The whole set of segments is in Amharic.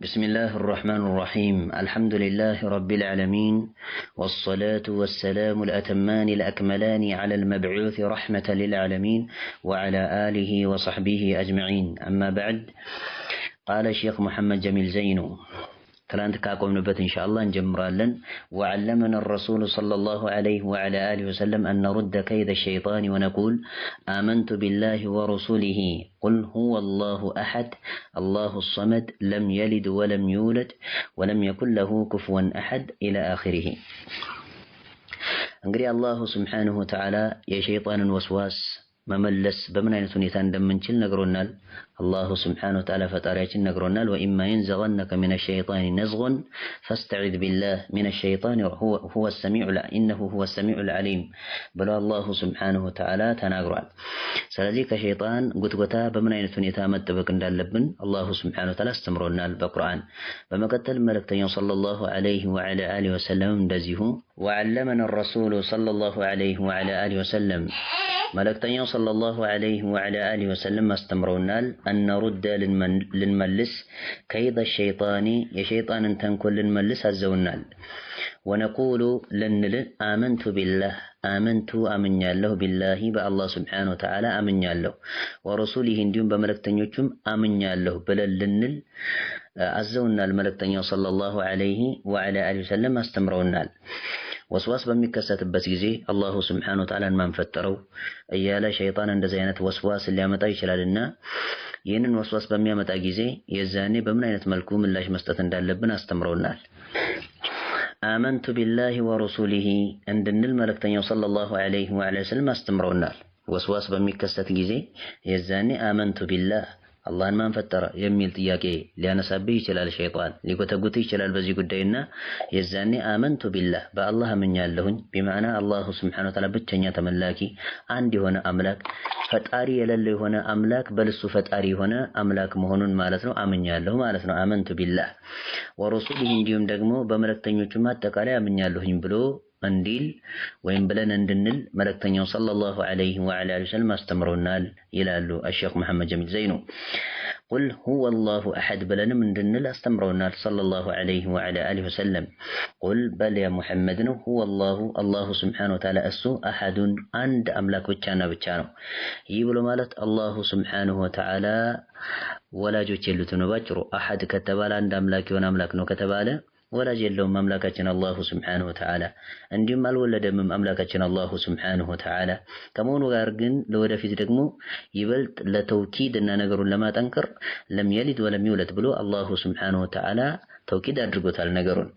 بسم الله الرحمن الرحيم. الحمد لله رب العالمين، والصلاة والسلام الأتمان الأكملان على المبعوث رحمة للعالمين وعلى آله وصحبه أجمعين. أما بعد، قال الشيخ محمد جميل زينو تلانت كاكم نبت إن شاء الله نجمرالا: وعلمنا الرسول صلى الله عليه وعلى آله وسلم أن نرد كيد الشيطان ونقول: آمنت بالله ورسوله، قل هو الله أحد الله الصمد لم يلد ولم يولد ولم يكن له كفوا أحد إلى آخره. انقري الله سبحانه وتعالى يا شيطان وسواس መመለስ በምን አይነት ሁኔታ እንደምንችል ነግሮናል። አላሁ ሱብሓነሁ ወተዓላ ፈጣሪያችን ነግሮናል። ወኢማ የንዘገነከ ሚነ ሸይጣኒ ነዝጉን ፈስተዒዝ ቢላህ ሚነ ሸይጣኒ ኢነሁ ሁወ ሰሚዑል ዓሊም ብሎ አላሁ ሱብሓነሁ ወተዓላ ተናግሯል። ስለዚህ ከሸይጣን ጉትጎታ በምን አይነት ሁኔታ መጠበቅ እንዳለብን አላሁ ሱብሓነሁ ወተዓላ አስተምሮናል በቁርአን። በመቀጠል መልእክተኛው ሰለላሁ ዐለይሂ ወዐላ አሊሂ ወሰለም እንደዚሁ ወዐለመነ ረሱሉ ሰለላሁ ዐለይሂ ወዐላ አሊሂ ወሰለም መልእክተኛው ሰለላሁ ዐለይሂ ወዐላ አሊሂ ወሰለም አስተምረውናል። አነሩደ ልንመልስ ከይደ ሸይጣኒ የሸይጣንን ተንኮል ልንመልስ አዘውናል። ወነቁሉ ልንል አመንቱ ቢላህ አመንቱ አምኛለሁ፣ ቢላሂ በአላህ ስብሓነሁ ወተዓላ አምኛለሁ፣ ወረሱሊሂ እንዲሁም በመልእክተኞቹም አምኛለሁ ብለን ልንል አዘውናል። መልእክተኛው ሰለላሁ ዐለይሂ ወዐላ አሊሂ ወሰለም አስተምረውናል። ወስዋስ በሚከሰትበት ጊዜ አላሁ ስብሓነሁ ወተዓላን ማን ፈጠረው እያለ ሸይጣን እንደዚህ አይነት ወስዋስ ሊያመጣ ይችላልና ይህንን ወስዋስ በሚያመጣ ጊዜ የዛኔ በምን አይነት መልኩ ምላሽ መስጠት እንዳለብን አስተምረውናል። አመንቱ ቢላሂ ወረሱሊሂ እንድንል መልእክተኛው ሰለላሁ ዐለይሂ ወሰለም አስተምረውናል። ወስዋስ በሚከሰት ጊዜ የዛኔ አመንቱ ቢላህ አላህን ማን ፈጠረ የሚል ጥያቄ ሊያነሳብህ ይችላል። ሸይጣን ሊጎተጉት ይችላል በዚህ ጉዳይና የዛኔ አመንቱ ቢላህ በአላህ አምኛለሁኝ ቢማዕና አላሁ ስብሓነሁ ወተዓላ ብቸኛ ተመላኪ አንድ የሆነ አምላክ ፈጣሪ የሌለው የሆነ አምላክ በልሱ ፈጣሪ የሆነ አምላክ መሆኑን ማለት ነው አምኛለሁ ማለት ነው። አመንቱ ቢላህ ወረሱሊሂ እንዲሁም ደግሞ በመልእክተኞቹም አጠቃላይ አምኛለሁኝ ብሎ እንዲል ወይም ብለን እንድንል መልእክተኛው ሰለላሁ ዐለይሂ ወዐላ አሊሂ ወሰለም አስተምረውናል ይላሉ አልሼኽ መሐመድ ጀሚል ዘይኑ። ቁል ሁወ አላሁ አሐድ ብለንም እንድንል አስተምረውናል ሰለላሁ ዐለይሂ ወዐላ አሊሂ ወሰለም። ቁል በል ያ ሙሐመድ ነው ሁወ አላሁ ስብሓነሁ ወተዓላ እሱ አሐዱን አንድ አምላክ ብቻና ብቻ ነው። ይህ ብሎ ማለት አላሁ ስብሓነሁ ወተዓላ ወላጆች የሉትም ነው ባጭሩ። አሐድ ከተባለ አንድ አምላክ የሆነ አምላክ ነው ከተባለ ወላጅ የለውም አምላካችን አላሁ ስብሓነሁ ወተዓላ። እንዲሁም አልወለደምም አምላካችን አላሁ ስብሓነሁ ወተዓላ። ከመሆኑ ጋር ግን ለወደፊት ደግሞ ይበልጥ ለተውኪድ እና ነገሩን ለማጠንከር ለም የሊድ ወለም ይውለድ ብሎ አላሁ ስብሓነሁ ወተዓላ ተውኪድ አድርጎታል ነገሩን።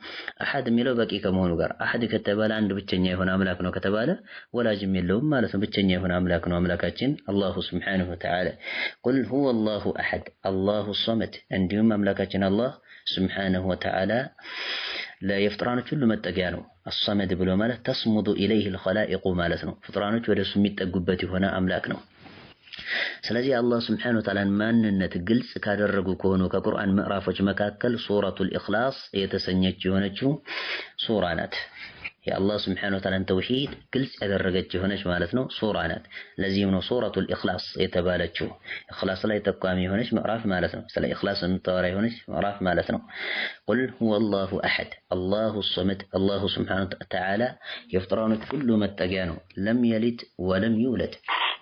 አሐድ የሚለው በቂ ከመሆኑ ጋር አሐድ ከተባለ አንድ ብቸኛ የሆነ አምላክ ነው ከተባለ ወላጅም የለውም ማለት ነው። ብቸኛ የሆነ አምላክ ነው አምላካችን አላሁ ስብሓነሁ ወተዓላ። ቁል ሁወ አላሁ አሐድ አላሁ ሰመድ እንዲሁም አምላካችን አላህ ስብሓነሁ ወተዓላ ለፍጥራኖች ሁሉ መጠጊያ ነው። አሰመድ ብሎ ማለት ተስሙዱ ኢለይሂ አልኸላኢቁ ማለት ነው። ፍጥራኖች ወደሱ የሚጠጉበት የሆነ አምላክ ነው። ስለዚህ አላህ ስብሓነሁ ወተዓላን ማንነት ግልጽ ካደረጉ ከሆኑ ከቁርአን ምዕራፎች መካከል ሱረቱል ኢኽላስ የተሰኘች የሆነችው ሱራ ናት። የአላህ ስብሓነሁ ወተዓላን ተውሂድ ግልጽ ያደረገች የሆነች ማለት ነው ሱራ ናት። ለዚህም ነው ሱረቱል ኢኽላስ የተባለችው። ኢኽላስ ላይ ጠቋሚ የሆነች ምዕራፍ ማለት ነው። ስለ ኢኽላስ የምታወራ የሆነች ምዕራፍ ማለት ነው። ቁል ሁወ አላሁ አሐድ አላሁ ሰመድ አላሁ ስብሓነሁ ወተዓላ የፍጥራኖች ሁሉ መጠጊያ ነው። ለም የሊድ ወለም ይውለድ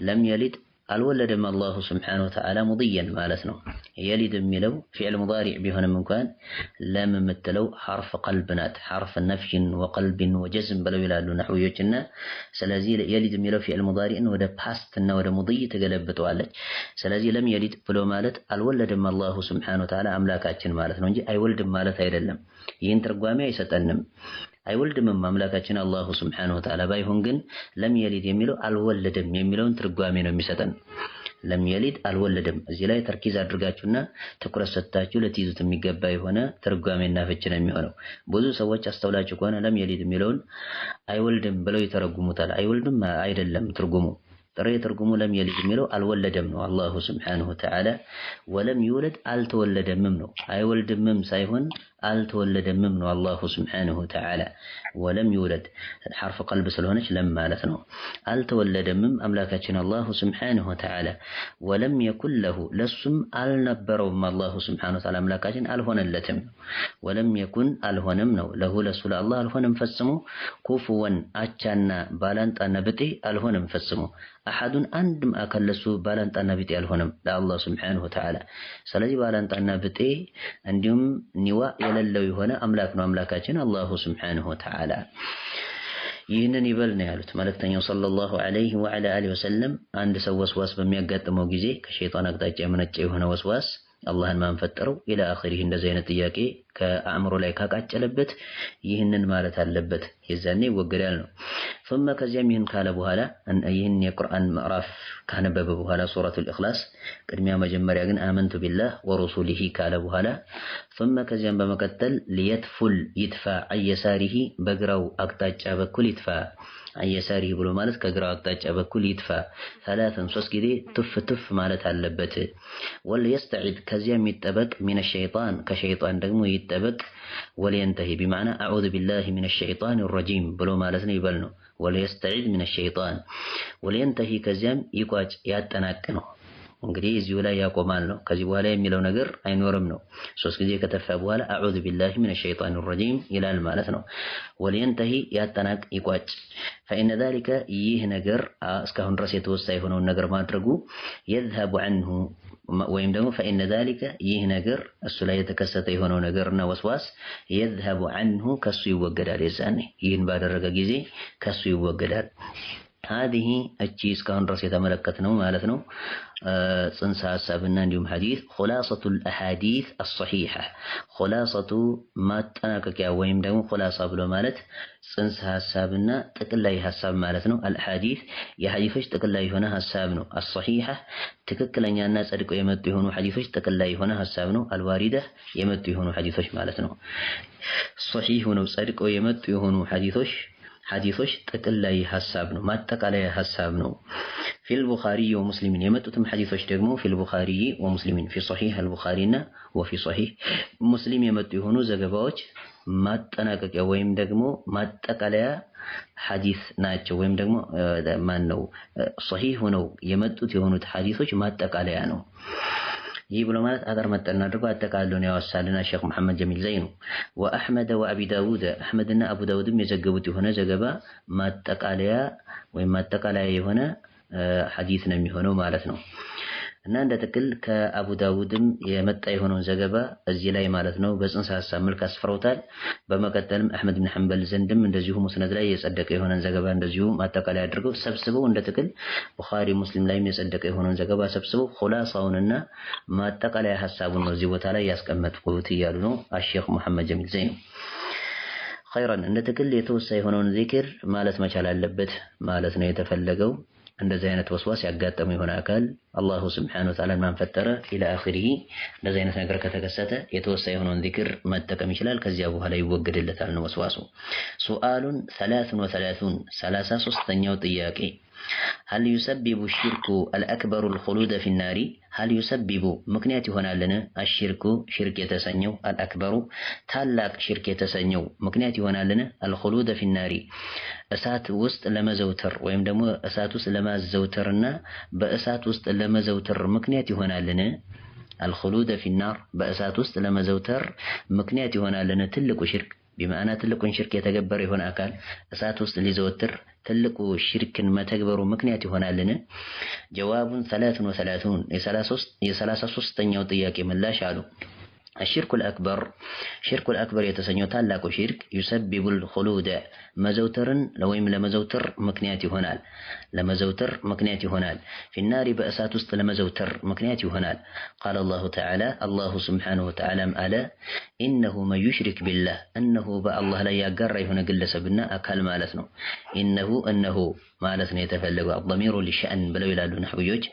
ለም የሊድ አልወለደም አላሁ ስብሓነሁ ወተዓላ ሙድየን ማለት ነው። የሊድ የሚለው ፊዕል ሙዳሪዕ ቢሆንም እንኳን ለም የምትለው ሐርፍ ቀልብ ናት። ሐርፍ ነፍይን ወቀልብን ወጀዝም ብለው ይላሉ ነሕዊዮችና ስለዚህ የሊድ የሚለው ፊዕል ሙዳሪዕን ወደ ፓስት እና ወደ ሙድይ ትገለብጠዋለች። ስለዚህ ለም የሊድ ብሎ ማለት አልወለደም አላሁ ስብሓነሁ ወተዓላ አምላካችን ማለት ነው እንጂ አይወልድም ማለት አይደለም። ይህን ትርጓሜ አይሰጠንም። አይወልድም አምላካችን አላሁ ስብሓነሁ ወተዓላ ባይሆን ግን ለም የሊድ የሚለው አልወለደም የሚለውን ትርጓሜ ነው የሚሰጠን። ለም የሊድ አልወለደም እዚህ ላይ ተርኪዝ አድርጋችሁና ትኩረት ሰጥታችሁ ለትይዙት የሚገባ የሆነ ትርጓሜና ፍች ነው የሚሆነው። ብዙ ሰዎች አስተውላችሁ ከሆነ ለም የሊድ የሚለውን አይወልድም ብለው ይተረጉሙታል። አይወልድም አይደለም ትርጉሙ። ጥሬ ትርጉሙ ለም የሊድ የሚለው አልወለደም ነው አላሁ ስብሓነሁ ወተዓላ። ወለም ይውለድ አልተወለደምም ነው። አይወልድምም ሳይሆን አልተወለደምም ነው አላሁ ስብሓነሁ ወተዓላ። ወለም ይውለድ ሐርፍ ቀልብ ስለሆነች ለም ማለት ነው። አልተወለደምም አምላካችን አላሁ ስብሓነሁ ወተዓላ። ወለም የኩን ለሁ ለሱም አልነበረውም አላሁ ስብሓነሁ ወተዓላ አምላካችን አልሆነለትም። ወለም የኩን አልሆነም ነው ለሁ ለሱ ለአላህ አልሆነም ፈጽሞ ኩፉወን አቻና ባላንጣና ብጤ አልሆነም ፈጽሞ አሐዱን አንድም አካል ለሱ ባላንጣና ብጤ አልሆነም ለአላህ ስብሓነሁ ወተዓላ። ስለዚህ ባላንጣና ብጤ እንዲሁም ኒዋ የሌለው የሆነ አምላክ ነው አምላካችን አላሁ ስብሓነሁ ወተዓላ። ይህንን ይበል ነው ያሉት መልእክተኛው ሰለላሁ ዐለይሂ ወዐላ አሊሂ ወሰለም። አንድ ሰው ወስዋስ በሚያጋጥመው ጊዜ ከሸይጣን አቅጣጫ የመነጨ የሆነ ወስዋስ አላህን ማን ፈጠረው ኢላ አኺሪህ እንደዚህ አይነት ጥያቄ ከአእምሮ ላይ ካቃጨለበት ይህንን ማለት አለበት፣ የዛኔ ይወገዳል ነው። ثم ከዚያም ይህን ካለ በኋላ ይህን የቁርአን ምዕራፍ ካነበበ በኋላ ሱረቱል ኢኽላስ ቅድሚያ መጀመሪያ ግን አመንቱ ቢላህ ወረሱሊሂ ካለ በኋላ ثم ከዚያም በመቀጠል ሊየትፉል ይትፋ አየሳሪሂ በግራው አቅጣጫ በኩል ይትፋ አየሳሪሂ ብሎ ማለት ከግራው አቅጣጫ በኩል ይትፋ ሰላተን 3 ጊዜ ትፍ ትፍ ማለት አለበት። ወልየስተዒድ ከዚያም ይጠበቅ ሚነ ሸይጣን ከሸይጣን ደግሞ ይጠበቅ። ወልየንተሂ ቢማዕና አዑዙ ቢላሂ ሚነ ሸይጣን ረጂም ብሎ ማለት ነው ይበል ነው። ወልየስተዒድ ሚነ ሸይጣን ወልየንተሂ ከዚያም ይቋጭ ያጠናቅ ነው። እንግዲህ እዚሁ ላይ ያቆማል ነው። ከዚህ በኋላ የሚለው ነገር አይኖርም ነው። 3 ጊዜ ከተፋ በኋላ አዑዙ ቢላሂ ሚነ ሸይጣን ረጂም ይላል ማለት ነው። ወልየንተሂ ያጠናቅ ይቋጭ። ፈኢነ ዛሊከ ይህ ነገር እስካሁን ድረስ የተወሳ የሆነውን ነገር ማድረጉ የዝሀቡ ዐንሁ ወይም ደግሞ ፈኢነ ዛሊከ ይህ ነገር እሱ ላይ የተከሰተ የሆነው ነገርና ወስዋስ የዝሀቡ ዐንሁ ከሱ ይወገዳል። የዛኔ ይህን ባደረገ ጊዜ ከሱ ይወገዳል። هذه እቺ እስካሁን ድረስ የተመለከትነው ማለት ነው ጽንሰ ሐሳብና እንዲሁም ሐዲስ خلاصة الأحاديث الصحيحة خلاصة ማጠናቀቂያ ወይም ደግሞ خلاصة ብሎ ማለት ጽንሰ ሐሳብና ጥቅላይ ሐሳብ ማለት ነው። الأحاديث የሐዲሶች ጥቅላይ የሆነ ሐሳብ ነው። الصحيحة ትክክለኛና ጸድቀው የመጡ የሆኑ ሐዲሶች ጥቅላይ የሆነ ሐሳብ ነው። الواردة የመጡ የሆኑ ሐዲሶች ማለት ነው። صحيح ነው ጸድቀው የመጡ የሆኑ ሐዲሶች ጥቅላይ ሐሳብ ነው፣ ማጠቃለያ ሐሳብ ነው። ፊል ቡኻሪ ወሙስሊሚን የመጡትም ሐዲሶች ደግሞ ፊል ቡኻሪ ወሙስሊሚን ፊ ሶሒህ አልቡኻሪና ወፊ ሶሒህ ሙስሊም የመጡ የሆኑ ዘገባዎች ማጠናቀቂያ ወይም ደግሞ ማጠቃለያ ሐዲስ ናቸው። ወይም ደግሞ ማን ነው ሶሒህ ሆነው የመጡት የሆኑት ሐዲሶች ማጠቃለያ ነው። ይህ ብሎ ማለት አገር መጠን አድርጎ አጠቃሎን ያወሳልና ሼክ መሐመድ ጀሚል ዘይኑ ወአሕመድ ወአቢ ዳውድ አሕመድና አቡ ዳውድም የዘገቡት የሆነ ዘገባ ማጠቃለያ ወይም ማጠቃለያ የሆነ ሐዲስ ነው የሚሆነው ማለት ነው። እና እንደ ጥቅል ከአቡ ዳውድም የመጣ የሆነውን ዘገባ እዚህ ላይ ማለት ነው በጽንሰ ሐሳብ መልክ አስፍረውታል። በመቀጠልም አሕመድ ብን ሐንበል ዘንድም እንደዚሁ ሙስነድ ላይ የጸደቀ የሆነን ዘገባ እንደዚሁ ማጠቃለያ አድርገው ሰብስበው እንደ ጥቅል ቡኻሪ ሙስሊም ላይም የጸደቀ የሆነን ዘገባ ሰብስበው ኹላሳውንና ማጠቃለያ ሐሳቡን ነው እዚህ ቦታ ላይ ያስቀመጥኩት እያሉ ነው አሼክ መሐመድ ጀሚል ዘይኑ። ኸይረን እንደ ጥቅል የተወሳ የሆነውን ዚክር ማለት መቻል አለበት ማለት ነው የተፈለገው። እንደዚህ አይነት ወስዋስ ያጋጠመው የሆነ አካል አላሁ ስብሓነሁ ወተዓላ ማን ፈጠረ ኢላ አኺሪሂ እንደዚህ አይነት ነገር ከተከሰተ የተወሳ የሆነውን ዚክር መጠቀም ይችላል። ከዚያ በኋላ ይወገድለታል ነው ወስዋሱ። ሱአሉን 33ኛው ጥያቄ هل يسبب الشرك الأكبر الخلود في النار هل يسبب ምክንያት ይሆናልን الشرك ሽርክ የተሰኘው الأكبر ታላቅ ሽርክ የተሰኘው ምክንያት ይሆናልን الخلود في النار እሳት ውስጥ ለመዘውተር ወይም ደግሞ እሳት ውስጥ ለማዘውተርና በእሳት ውስጥ ለመዘውተር ምክንያት ይሆናልን الخلود في النار በእሳት ውስጥ ለመዘውተር ምክንያት ይሆናልን ትልቁ ሽርክ ቢማዕና ትልቁን ሽርክ የተገበረ የሆነ አካል እሳት ውስጥ ሊዘወትር ትልቁ ሽርክን መተግበሩ ምክንያት ይሆናልን? ጀዋቡን 33ኛው ጥያቄ ምላሽ አሉ الشرك الأكبر شرك الأكبر يتسنيو تالاكو شرك يسبب الخلود مزوترن لويم لمزوتر مكنياتي هنال لمزوتر مكنياتي هنال في النار بأسات وسط لمزوتر مكنياتي هنال قال الله تعالى الله سبحانه وتعالى ألا إنه من يشرك بالله أنه بأ الله لا يقرر هنا قل سبنا أكال مالتنا إنه مالتنا يتفلق الضمير للشأن بلو يلالو نحويوج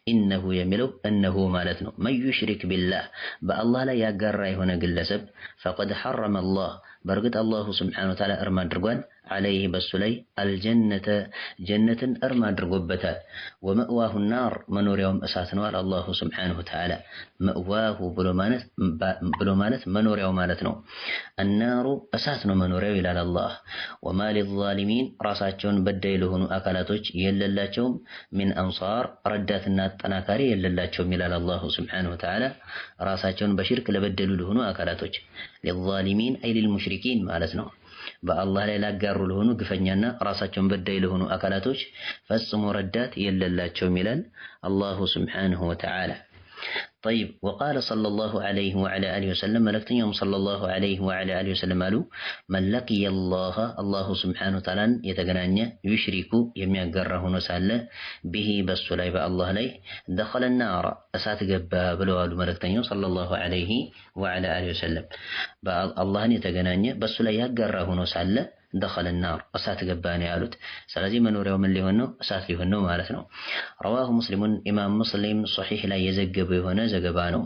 إنه يملو أنه مالتنا من يشرك بالله بأ الله لا يقرر هنا قل سب فقد حرم الله برقد الله سبحانه وتعالى أرمان درقوان عليه بسلي الجنة جنة أرما درغبتا ومأواه النار منور يوم أساتنا على الله سبحانه وتعالى مأواه بلومانت منور يوم مالتنا النار أساتنا منور إلى الله وما للظالمين راساتشون بديلهن أكلاتوش يللاتشون من أنصار ردات النات تناكاري يللاتشون إلى الله سبحانه وتعالى راساتشون بشرك لبدلوا لهن أكلاتوش للظالمين أي للمشركين مالتنا በአላህ ላይ ላጋሩ ለሆኑ ግፈኛና ራሳቸውን በዳይ ለሆኑ አካላቶች ፈጽሞ ረዳት የለላቸውም ይላል አላሁ ሱብሓነሁ ወተዓላ። طيب وقال صلى الله عليه وعلى آله وسلم ملكتنيهم صلى الله عليه وعلى آله وسلم قالوا من لقي الله سبحانه وتعالى يتغنانيا يشرك يميغره نسال به بسلاي الله لي دخل النار أسات قبا بلوالو ملكتنيهم صلى الله عليه وعلى آله وسلم الله يتغنانيا بسلاي يغره نسال دخل النار أسات قباني قالت سلازي منور يوم اللي هنو أسات لي هنو مالتنا رواه مسلم إمام مسلم صحيح لا يزقب هنا زقبانو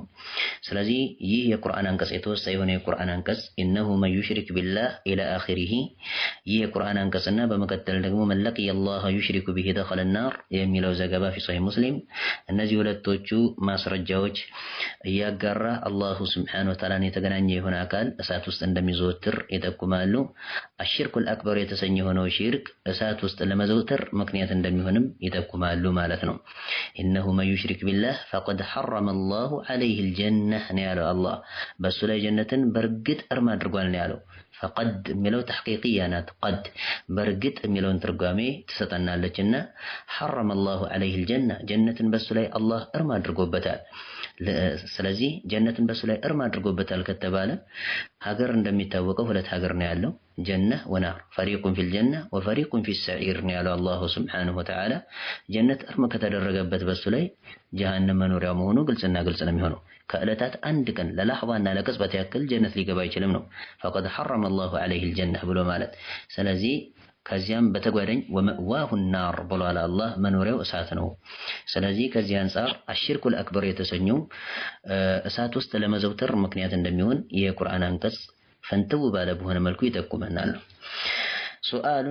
سلازي يه قرآن أنكس إتوسط هنا قرآن أنكس إنه من يشرك بالله إلى آخره يه قرآن أنكسنا بمقتل نقم من لقي الله يشرك به دخل النار يميلو زقبا في صحيح مسلم النزي ولدتوچو ما سرجاوج يقرى الله سبحانه وتعالى يتقناني هنا قال أسات وستندمي زوتر يتقمالو الشرك الأكبر يتسني هنا شرك أسات وسط لما زوتر مكنية እንደሚሆንም ይጠቁማሉ ማለት ነው إنه من يشرك بالله فقد حرم الله عليه الجنة نيالو الله بس لا جنة برقت أرما درقوان نيالو فقد ملو تحقيقية نات قد برقت ملو ترقامي تستنى لجنة حرم الله عليه الجنة جنة بس لا الله أرما درقوبتا ስለዚህ ጀነትን በሱ ላይ እርም አድርጎበታል ከተባለ ሀገር እንደሚታወቀው ሁለት ሀገር ነው ያለው ጀነህ ወናር ፈሪቁን ፊል ጀነ ወፈሪቁን ፊስ ሰዒር ነው ያለው አላሁ ሱብሓነሁ ወተዓላ ጀነት እርም ከተደረገበት በሱ ላይ ጀሃነም መኖሪያው መሆኑ ግልጽና ግልጽ ነው የሚሆነው ከእለታት አንድ ቀን ለላህዋና ለቅጽበት ያክል ጀነት ሊገባ አይችልም ነው فقد حرم الله عليه الجنة ብሎ ማለት ስለዚህ ከዚያም በተጓዳኝ ወመዋሁ النار ብሏል አላህ መኖሪያው እሳት ነው ስለዚህ ከዚህ አንፃር አሽርኩል አክበር የተሰኘው እሳት ውስጥ ለመዘውተር ምክንያት እንደሚሆን የቁርአን አንቀጽ ፈንተው ባለ በሆነ መልኩ ይጠቁመናል سؤال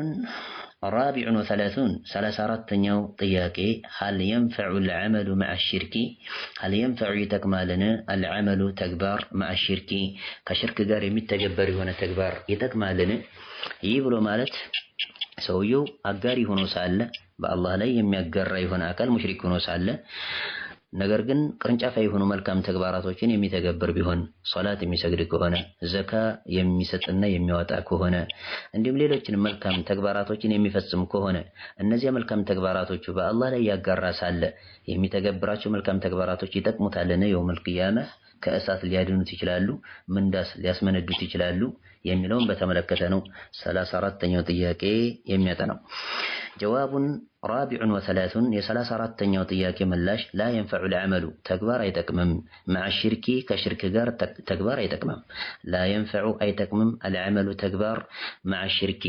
رابع وثلاثون 34ኛው ጥያቄ هل ينفع العمل مع الشرك هل ينفع يتكمالنا العمل تكبار مع الشرك ከሽርክ ጋር የሚተገበር የሆነ ተግባር ይተክማልን ይህ ብሎ ማለት ሰውየው አጋሪ ሆኖ ሳለ በአላህ ላይ የሚያጋራ የሆነ አካል ሙሽሪክ ሆኖ ሳለ ነገር ግን ቅርንጫፋዊ የሆኑ መልካም ተግባራቶችን የሚተገብር ቢሆን ሶላት የሚሰግድ ከሆነ ዘካ የሚሰጥና የሚያወጣ ከሆነ እንዲሁም ሌሎችን መልካም ተግባራቶችን የሚፈጽም ከሆነ እነዚህ መልካም ተግባራቶቹ በአላህ ላይ ያጋራ ሳለ የሚተገብራቸው መልካም ተግባራቶች ይጠቅሙታልና የውመል ቂያማ ከእሳት ሊያድኑት ይችላሉ ምንዳስ ሊያስመነዱት ይችላሉ የሚለውን በተመለከተ ነው 34ኛው ጥያቄ የሚያጠናው جواب رابع وثلاثون የ34ኛው ጥያቄ ምላሽ لا ينفع العمل ተግባር አይጠቅምም مع الشرك ከሽርክ ጋር ተግባር አይጠቅምም لا ينفع አይጠቅምም العمل ተግባር مع الشرك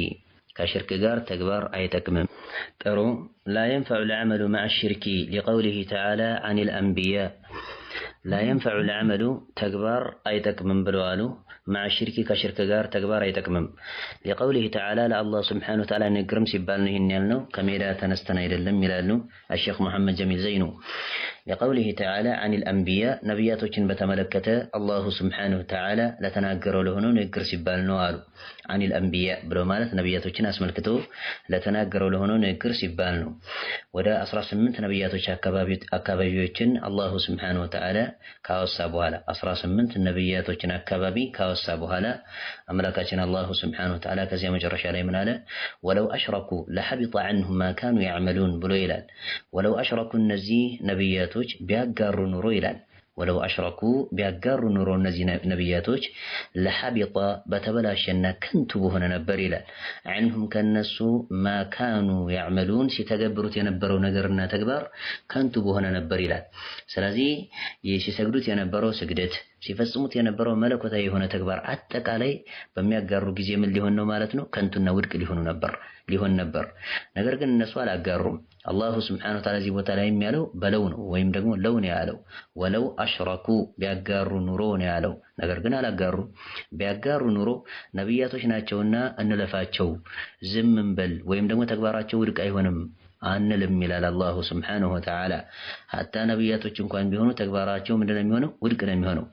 ከሽርክ ጋር ተግባር አይጠቅምም ጥሩ لا ينفع العمل مع الشرك لقوله تعالى عن الأنبياء لا ينفع العمل تكبار أي تكمم بلوالو مع الشرك كشرك غار تكبار أي تكمم لقوله تعالى الله سبحانه وتعالى نقرم سبالنه النيالنو كميلا تنستنا إلى اللم ملالنو الشيخ محمد جميل زينو لقوله تعالى عن الأنبياء نبياتوችን በተመለከተ الله سبحانه وتعالى ለተናገረው ለሆነ ንግግር ሲባል ነው አሉ عن الأنبياء ብሎ ማለት ነብያቶችን አስመልክቶ ለተናገረው ለሆነ ንግግር ሲባል ነው ወደ 18 ነብያቶች አካባቢዎችን الله سبحانه وتعالى ካወሳ በኋላ 18 ነብያቶችን አካባቢ ካወሳ በኋላ አምላካችን الله سبحانه وتعالى ከዚያ መጨረሻ ላይ ምን አለ ولو أشركوا لحبط عنهم ما كانوا يعملون ብሎ ይላል ولو أشركوا እነዚህ ነብያቶች ቢያጋሩ ኑሮ ይላል ولو أشركوا بيقاروا نورو النزي نبياتوش لحبط بتبلاشنا كنتو بهنا نبر إلى عنهم كالنسو ما كانوا يعملون سيتقبروا تنبروا نقرنا تكبر كنتو بهنا نبر إلى سلازي يشي سقدوا تنبروا سقدت ሲፈጽሙት የነበረው መለኮታዊ የሆነ ተግባር አጠቃላይ በሚያጋሩ ጊዜ ምን ሊሆን ነው ማለት ነው? ከንቱና ውድቅ ሊሆን ነበር። ነገር ግን እነሱ አላጋሩም። አላሁ ስብሓነሁ ወተዓላ እዚህ ቦታ ላይ የሚያለው በለው ነው፣ ወይም ደግሞ ለው ነው ያለው። ወለው አሽረኩ ቢያጋሩ ኑሮ ነው ያለው። ነገር ግን አላጋሩም። ቢያጋሩ ኑሮ ነቢያቶች ናቸውና እንለፋቸው፣ ዝም እንበል፣ ወይም ደግሞ ተግባራቸው ውድቅ አይሆንም አንልም ይላል አላሁ ስብሓነሁ ወተዓላ። ሀታ ነቢያቶች እንኳን ቢሆኑ ተግባራቸው ምንድን ነው የሚሆነው? ውድቅ ነው የሚሆነው።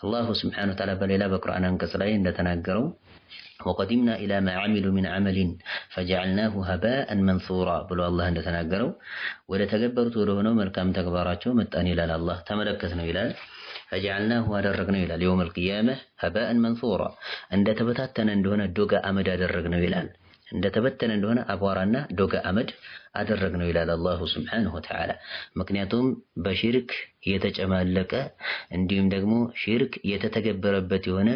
አላሁ ስብሓነሁ ወተዓላ በሌላ በቁርአን አንቀጽ ላይ እንደተናገረው ወቀዲምና ኢላ ማ ዐሚሉ ሚን ዐመሊን ፈጀዐልናሁ ሀባአን መንሱራ ብሎ አላህ እንደተናገረው ወደ ተገበሩት ወደ ሆነው መልካም ተግባራቸው መጣን ይላል አላህ። ተመለከት ነው ይላል። ፈጀዐልናሁ አደረግነው ይላል። የውመል ቂያመህ ሀባአን መንሱራ እንደተበታተነ እንደሆነ ዶጋ አመድ አደረግነው ይላል። እንደተበተነ እንደሆነ አቧራና ዶጋ አመድ አደረግነው ይላል አላሁ ስብሓነሁ ወተዓላ። ምክንያቱም በሽርክ የተጨማለቀ እንዲሁም ደግሞ ሽርክ የተተገበረበት የሆነ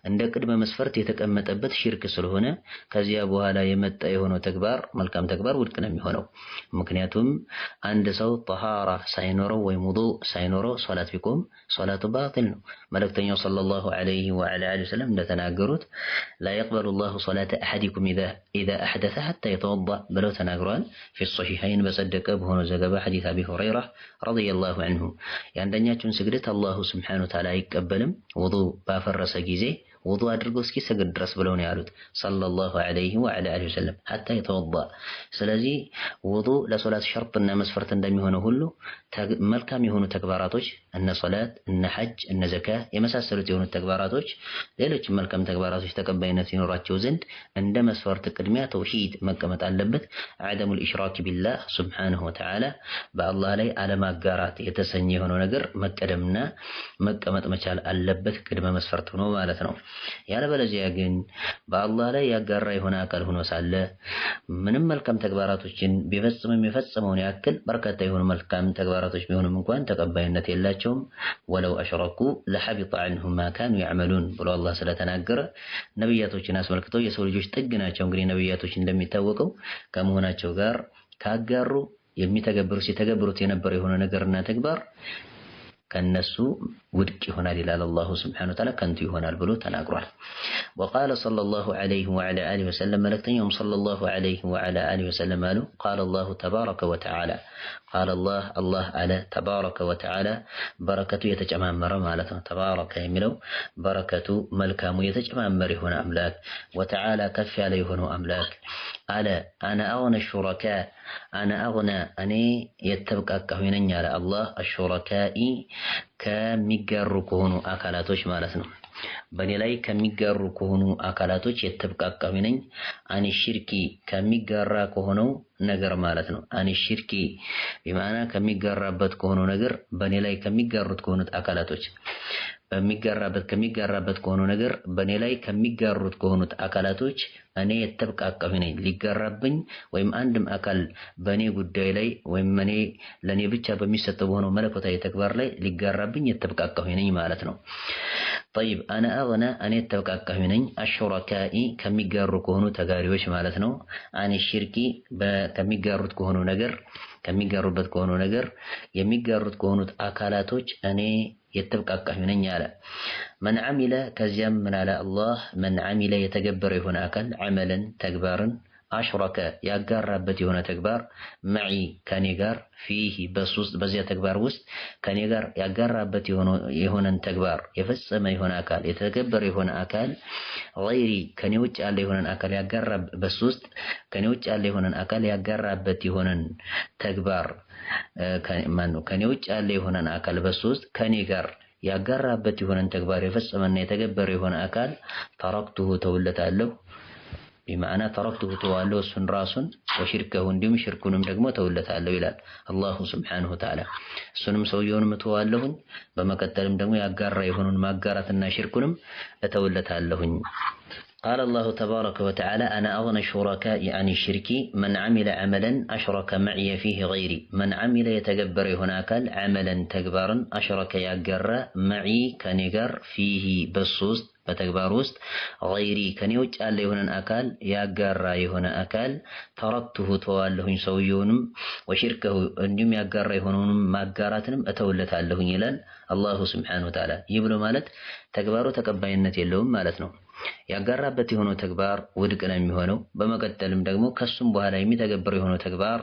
እንደ ቅድመ መስፈርት የተቀመጠበት ሽርክ ስለሆነ ከዚያ በኋላ የመጣ የሆነው ተግባር መልካም ተግባር ውድቅ ነው የሚሆነው። ምክንያቱም አንድ ሰው ጠሃራ ሳይኖረው ወይም ውዱእ ሳይኖረው ሶላት ቢቆም ሶላቱ ባጢል ነው። መልእክተኛው ሰለላሁ ዐለይሂ ወዐላ አሊሂ ወሰለም እንደተናገሩት ላ የቅበሉ ላሁ ሶላተ አሐዲኩም ኢዛ አሕደሰ ሐታ የተወደእ ብለው ተናግረዋል። ፊ ሶሒሐይን በጸደቀ በሆነው ዘገባ ሐዲስ አቢ ሁረይራ ረዲየላሁ ዐንሁ የአንደኛችሁን ስግደት አላሁ ስብሓነሁ ወተዓላ አይቀበልም ውዱእ ባፈረሰ ጊዜ ውዱእ አድርጎ እስኪሰግድ ድረስ ብለው ነው ያሉት ሰለላሁ ዐለይሂ ወዐላ አሊሂ ወሰለም ሐታ የተወደእ። ስለዚህ ውዱእ ለሶላት ሸርጥና መስፈርት እንደሚሆነው ሁሉ መልካም የሆኑ ተግባራቶች እነ ሶላት፣ እነ ሐጅ፣ እነ ዘካ የመሳሰሉት የሆኑት ተግባራቶች ሌሎች መልካም ተግባራቶች ተቀባይነት ሲኖራቸው ዘንድ እንደ መስፈርት ቅድሚያ ተውሂድ መቀመጥ አለበት። ዐደሙል ኢሽራክ ቢላህ ሱብሓነሁ ወተዓላ በአላህ ላይ አለማጋራት የተሰኘ የሆነው ነገር መቀደምና መቀመጥ መቻል አለበት ቅድመ መስፈርት ሆኖ ማለት ነው። ያለበለዚያ ግን በአላህ ላይ ያጋራ የሆነ አካል ሆኖ ሳለ ምንም መልካም ተግባራቶችን ቢፈጽምም የፈጸመውን ያክል በርካታ የሆኑ መልካም ተግባራቶች ቢሆኑም እንኳን ተቀባይነት የላቸውም። ወለው አሽረኩ ለሐቢጠ ዐንሁም ማ ካኑ ያዕመሉን ብሎ አላህ ስለተናገረ ነቢያቶችን አስመልክቶ የሰው ልጆች ጥግ ናቸው። እንግዲህ ነቢያቶች እንደሚታወቀው ከመሆናቸው ጋር ካጋሩ ሲተገብሩት የነበረው የሆነ ነገርና ተግባር ከነሱ ውድቅ ይሆናል ይላል አላሁ ስብሓነሁ ወተዓላ፣ ከንቱ ይሆናል ብሎ ተናግሯል። ወቃለ ሰለላሁ ዐለይሂ ወዐላ አሊሂ ወሰለም መልእክተኛውም ሰለላሁ ዐለይሂ ወዐላ አሊሂ ወሰለም አሉ ቃለ አላሁ ተባረከ ወተዓላ ቃለ አላህ አለ ተባረከ ወተዓላ በረከቱ የተጨማመረ ማለት ነው። ተባረከ የሚለው በረከቱ መልካሙ የተጨማመረ የሆነ አምላክ፣ ወተዓላ ከፍ ያለ የሆነው አምላክ አለ አነ አግነ ሹረካ አነ አግነ እኔ የተብቃቃሁ ነኝ አለ አላህ አሹረካኢ ከሚጋሩ ከሆኑ አካላቶች ማለት ነው። በእኔ ላይ ከሚጋሩ ከሆኑ አካላቶች የተብቃቃሁ ነኝ። አኒ ሽርኪ ከሚጋራ ከሆነው ነገር ማለት ነው። አኒ ሽርኪ ቢማዕና ከሚጋራበት ከሆነው ነገር በእኔ ላይ ከሚጋሩት ከሆኑት አካላቶች ከሚጋራበት ከሆነው ነገር በእኔ ላይ ከሚጋሩት ከሆኑት አካላቶች እኔ የተብቃቃሁ ነኝ። ሊጋራብኝ ወይም አንድም አካል በእኔ ጉዳይ ላይ ወይም ለእኔ ብቻ በሚሰጠው በሆነው መለኮታዊ ተግባር ላይ ሊጋራብኝ የተብቃቃሁ ነኝ ማለት ነው። ጠይብ አነ አግነ እኔ የተብቃቃሁ ነኝ አሹረካኢ ከሚጋሩ ከሆኑ ተጋሪዎች ማለት ነው። አኒ ሽርኪ ከሚጋሩበት ከሆነው ነገር የሚጋሩት ከሆኑት አካላቶች እኔ የተብቃቃሁ ነኝ አለ። መን ዐሚለ ከዚያም ምን አለ አላህ መን ዐሚለ የተገበረ የሆነ አካል ዐመለን ተግባርን አሽረከ ያጋራበት የሆነ ተግባር መዒ ከኔ ጋር ፊህ በዚያ ተግባር ውስጥ ከኔ ጋር ያጋራበት የሆነን ተግባር የፈጸመ የሆነ አካል የተገበረ የሆነ አካል ገይሪ ከኔ ውጭ ያለ የሆነን አካል ያጋራበት ውስጥ ከኔ ውጭ ያለ የሆነን አካል ያጋራበት የሆነን ተግባር ከኔ ውጭ ያለ የሆነን አካል በሱ ውስጥ ከኔ ጋር ያጋራበት የሆነን ተግባር የፈጸመና የተገበረ የሆነ አካል ተረክቱሁ ተውለታለሁ ቢማዕና ተረክቱሁ ተዋለሁ እሱን ራሱን ወሽርከሁ እንዲሁም ሽርኩንም ደግሞ ተውለታለሁ ይላል አላሁ ስብሓነሁ ወተዓላ። እሱንም ሰውየውንም እተዋለሁኝ በመቀጠልም ደግሞ ያጋራ የሆኑን ማጋራትና ሽርኩንም እተውለታለሁኝ። ቃለ አላሁ ተባረከ ወተዓላ አነ አግነ ሹረካኢ አኒ ሽርኪ መን ዐሚለ ዐመለን አሽረከ መዕየ ፊህ ገይሪ መን ዐሚለ የተገበረ የሆነ አካል ዐመለን ተግባርን አሽረከ ያጋራ መዒ ከኔ ጋር ፊህ በሱ ውስጥ በተግባር ውስጥ ገይሪ ከኔ ውጭ ያለ የሆነን አካል ያጋራ የሆነ አካል ተረክቱሁ ተዋለሁኝ ሰውየውንም ወሽርከሁ እንዲሁም ያጋራ የሆነውንም ማጋራትንም እተውለታለሁኝ ይላል አላሁ ሱብሓነሁ ወተዓላ። ይህ ብሎ ማለት ተግባሩ ተቀባይነት የለውም ማለት ነው። ያጋራበት የሆነው ተግባር ውድቅ ነው የሚሆነው። በመቀጠልም ደግሞ ከሱም በኋላ የሚተገበረው የሆነው ተግባር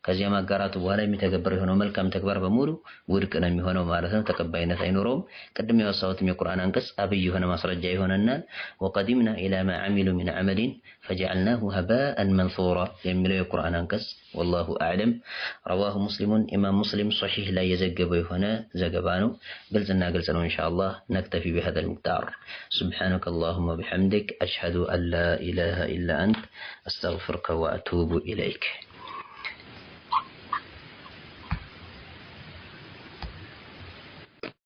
ከዚያ ማጋራቱ በኋላ የሚተገበረው የሆነው መልካም ተግባር በሙሉ ውድቅ ነው የሚሆነው ማለት ነው። ተቀባይነት አይኖረውም። ቅድም ያወሳሁትም የቁርአን አንቀጽ አብይ የሆነ ማስረጃ ይሆነናል። ወቀዲምና ኢላ ማ ዓሚሉ ሚን ዐመሊን ፈጀዐልናሁ ሀባአን መንሱራ የሚለው የቁርአን አንቀጽ ወላሁ አዕለም። ረዋሁ ሙስሊሙን ኢማም ሙስሊም ሶሒህ ላይ የዘገበው የሆነ ዘገባ ነው። ግልጽና ግልጽ ነው። ኢንሻአላህ ነክተፊ ቢሀዛል ሚቅዳር። ሱብሓነከ አላሁመ وبحمدك أشهد أن لا إله إلا أنت أستغفرك وأتوب إليك.